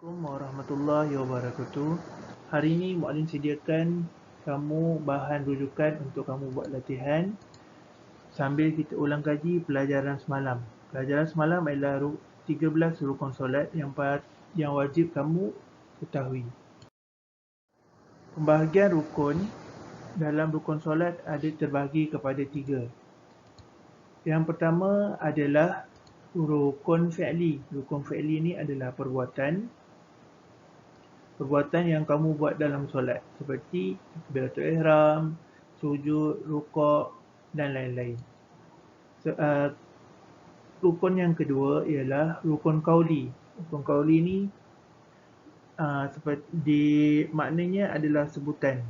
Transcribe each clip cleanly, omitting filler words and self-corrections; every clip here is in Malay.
Assalamualaikum warahmatullahi wabarakatuh. Hari ini Muallim sediakan kamu bahan rujukan untuk kamu buat latihan sambil kita ulang kaji pelajaran semalam. Pelajaran semalam adalah 13 rukun solat yang wajib kamu ketahui. Pembahagian rukun dalam rukun solat ada terbahagi kepada 3. Yang pertama adalah rukun fi'li. Rukun fi'li ini adalah perbuatan yang kamu buat dalam solat seperti takbiratul ihram, sujud, rukuk dan lain-lain. Rukun yang kedua ialah rukun qauli. Rukun qauli ni seperti maknanya adalah sebutan,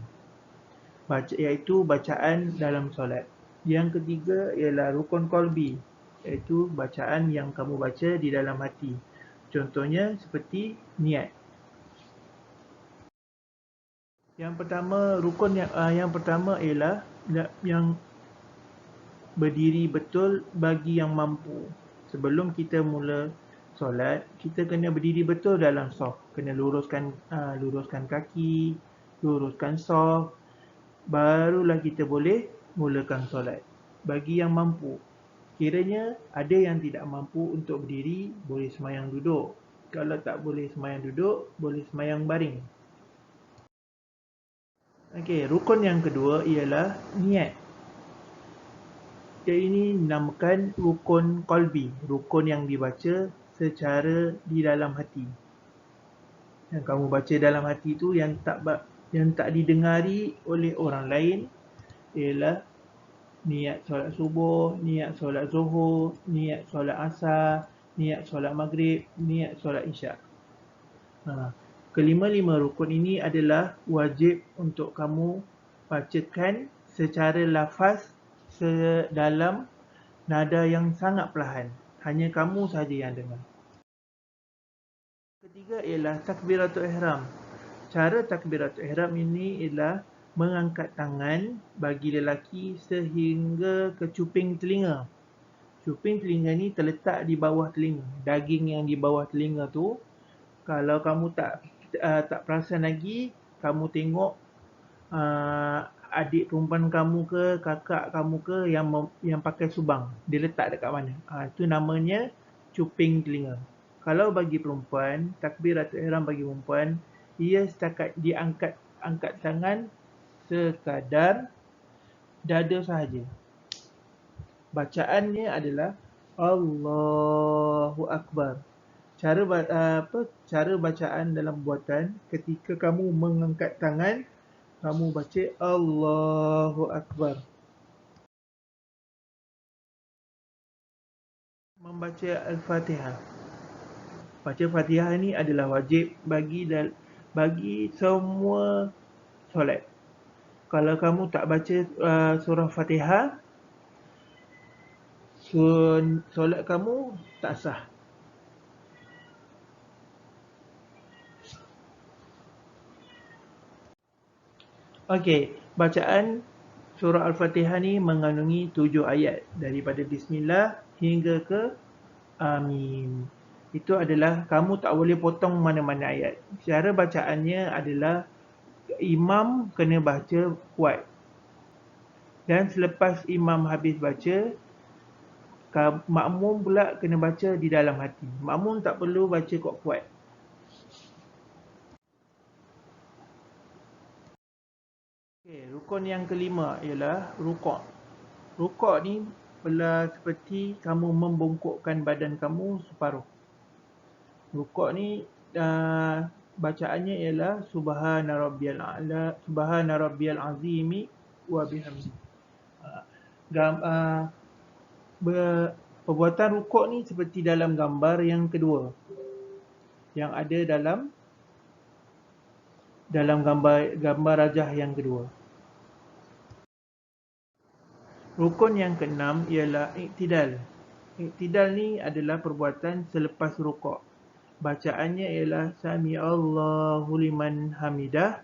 iaitu bacaan dalam solat. Yang ketiga ialah rukun qalbi, iaitu bacaan yang kamu baca di dalam hati. Contohnya seperti niat. Yang pertama ialah yang berdiri betul bagi yang mampu. Sebelum kita mula solat, kita kena berdiri betul dalam saf. Kena luruskan kaki, luruskan saf, barulah kita boleh mulakan solat. Bagi yang mampu. Kiranya ada yang tidak mampu untuk berdiri, boleh sembahyang duduk. Kalau tak boleh sembahyang duduk, boleh sembahyang baring. Okey, rukun yang kedua ialah niat. Ini dinamakan rukun qalbi, rukun yang dibaca secara di dalam hati. Yang kamu baca dalam hati itu yang tak didengari oleh orang lain ialah niat solat subuh, niat solat zuhur, niat solat asar, niat solat maghrib, niat solat isyak. Kelima-lima rukun ini adalah wajib untuk kamu bacakan secara lafaz dalam nada yang sangat perlahan. Hanya kamu sahaja yang dengar. Ketiga ialah takbiratul ihram. Cara takbiratul ihram ini ialah mengangkat tangan bagi lelaki sehingga ke cuping telinga. Cuping telinga ni terletak di bawah telinga. Daging yang di bawah telinga tu, kalau kamu tak perasan lagi, kamu tengok adik perempuan kamu ke, kakak kamu ke yang pakai subang, dia letak dekat mana? Itu namanya cuping telinga. Kalau bagi perempuan, takbiratul ihram bagi perempuan, ia setakat diangkat tangan sekadar dada sahaja. Bacaannya adalah Allahu Akbar. Cara bacaan dalam buatan, ketika kamu mengangkat tangan, kamu baca Allahu Akbar. Membaca Al-Fatihah. Baca Fatihah ni adalah wajib bagi semua solat. Kalau kamu tak baca surah Fatihah, solat kamu tak sah. Okey, bacaan surah Al-Fatihah ni mengandungi 7 ayat daripada Bismillah hingga ke Amin. Itu adalah kamu tak boleh potong mana-mana ayat. Cara bacaannya adalah imam kena baca kuat. Dan selepas imam habis baca, makmum pula kena baca di dalam hati. Makmum tak perlu baca kuat-kuat. Okay, rukun yang kelima ialah rukuk. Rukuk ni seperti kamu membungkukkan badan kamu separuh. Rukuk ni bacaannya ialah Subhana Rabbiyal A'la, Subhana Rabbiyal Azimi wa bihamdi. Perbuatan rukuk ni seperti dalam gambar yang kedua yang ada dalam gambar rajah yang kedua. Rukun yang keenam ialah iktidal. Iktidal ni adalah perbuatan selepas rukuk. Bacaannya ialah Sami Allahu liman hamidah,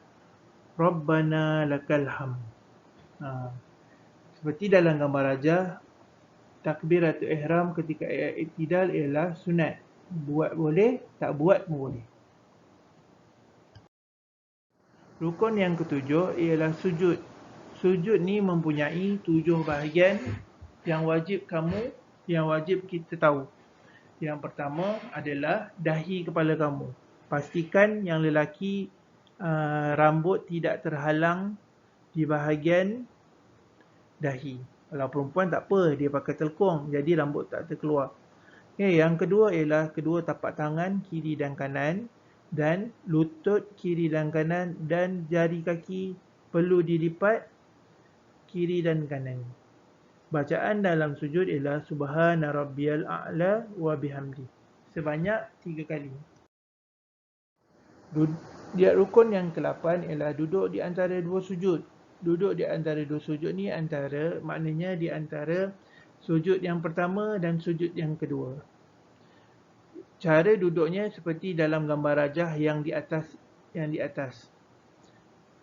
Rabbana lakal hamd. Seperti dalam gambar rajah, takbiratul ihram ketika iktidal ialah sunat. Buat boleh, tak buat pun boleh. Rukun yang ketujuh ialah sujud. Sujud ni mempunyai 7 bahagian yang wajib kita tahu. Yang pertama adalah dahi kepala kamu. Pastikan yang lelaki rambut tidak terhalang di bahagian dahi. Kalau perempuan tak apa, dia pakai telkung, jadi rambut tak terkeluar. Okay, yang kedua ialah kedua tapak tangan kiri dan kanan, dan lutut kiri dan kanan, dan jari kaki perlu dilipat kiri dan kanan. Bacaan dalam sujud ialah Subhana Rabbiyal A'la wa bihamdi sebanyak 3 kali. Rukun yang ke-8 ialah duduk di antara dua sujud. Duduk di antara dua sujud ni maknanya di antara sujud yang pertama dan sujud yang kedua. Cara duduknya seperti dalam gambar rajah yang di atas.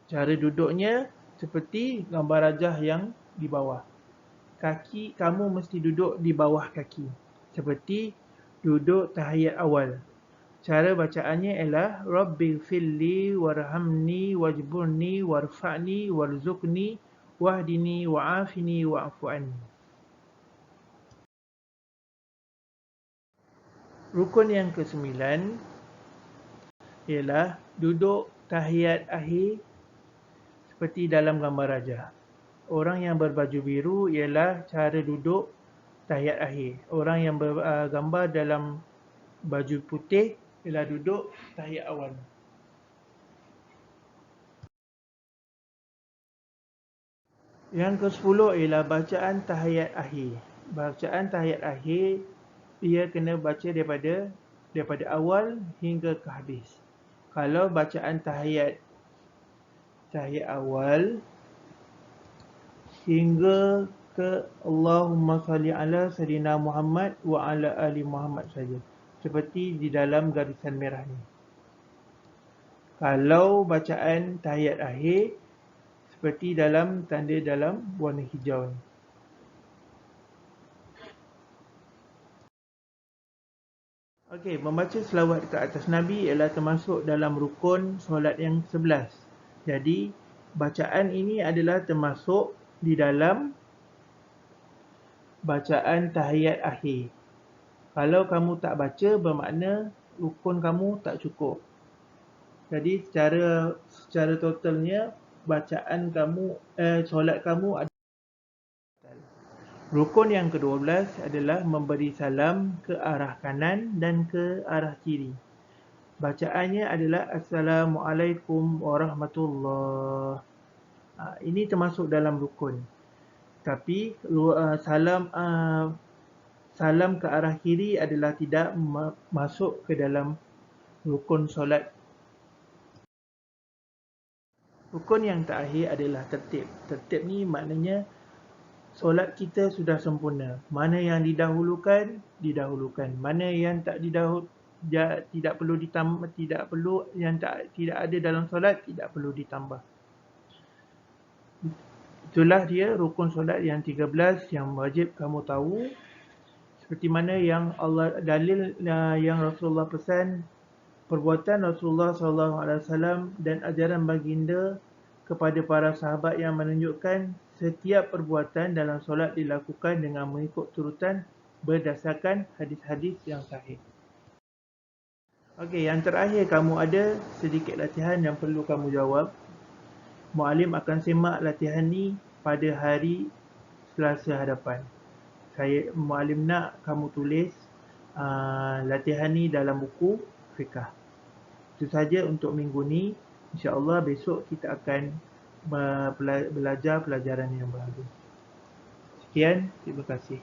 Cara duduknya seperti gambar rajah yang di bawah. Kaki kamu mesti duduk di bawah kaki, seperti duduk tahiyat awal. Cara bacaannya ialah Rabbighfirli warhamni wajburni warfa'ni warzuqni wahdini wa'afini wa'fu anni. Rukun yang ke-9 ialah duduk tahiyat akhir seperti dalam gambar rajah. Orang yang berbaju biru ialah cara duduk tahiyat akhir. Orang yang bergambar dalam baju putih ialah duduk tahiyat awal. Yang ke-10 ialah bacaan tahiyat akhir. Bacaan tahiyat akhir ia kena baca daripada awal hingga ke habis. Kalau bacaan tahiyat awal hingga ke Allahumma salli ala sayyidina Muhammad wa ala ali Muhammad saja, seperti di dalam garisan merah ni. Kalau bacaan tahiyat akhir seperti dalam tanda dalam warna hijau ni. Okey, membaca selawat ke atas Nabi ialah termasuk dalam rukun solat yang 11. Jadi, bacaan ini adalah termasuk di dalam bacaan tahiyat akhir. Kalau kamu tak baca, bermakna rukun kamu tak cukup. Jadi, secara totalnya, bacaan kamu, solat kamu ada. Rukun yang ke-12 adalah memberi salam ke arah kanan dan ke arah kiri. Bacaannya adalah Assalamualaikum warahmatullahi. Ini termasuk dalam rukun. Tapi salam ke arah kiri adalah tidak masuk ke dalam rukun solat. Rukun yang terakhir adalah tertib. Tertib ni maknanya solat kita sudah sempurna. Mana yang didahulukan, didahulukan. Mana yang tidak ada dalam solat, tidak perlu ditambah. Itulah dia rukun solat yang 13 yang wajib kamu tahu. Seperti mana yang dalil yang Rasulullah pesan, perbuatan Rasulullah SAW dan ajaran baginda kepada para sahabat yang menunjukkan setiap perbuatan dalam solat dilakukan dengan mengikut turutan berdasarkan hadis-hadis yang sahih. Okey, yang terakhir kamu ada sedikit latihan yang perlu kamu jawab. Muallim akan semak latihan ni pada hari Selasa hadapan. Muallim nak kamu tulis latihan ni dalam buku fiqh. Itu saja untuk minggu ni. InsyaAllah besok kita akan belajar pelajaran yang baru. Sekian, terima kasih.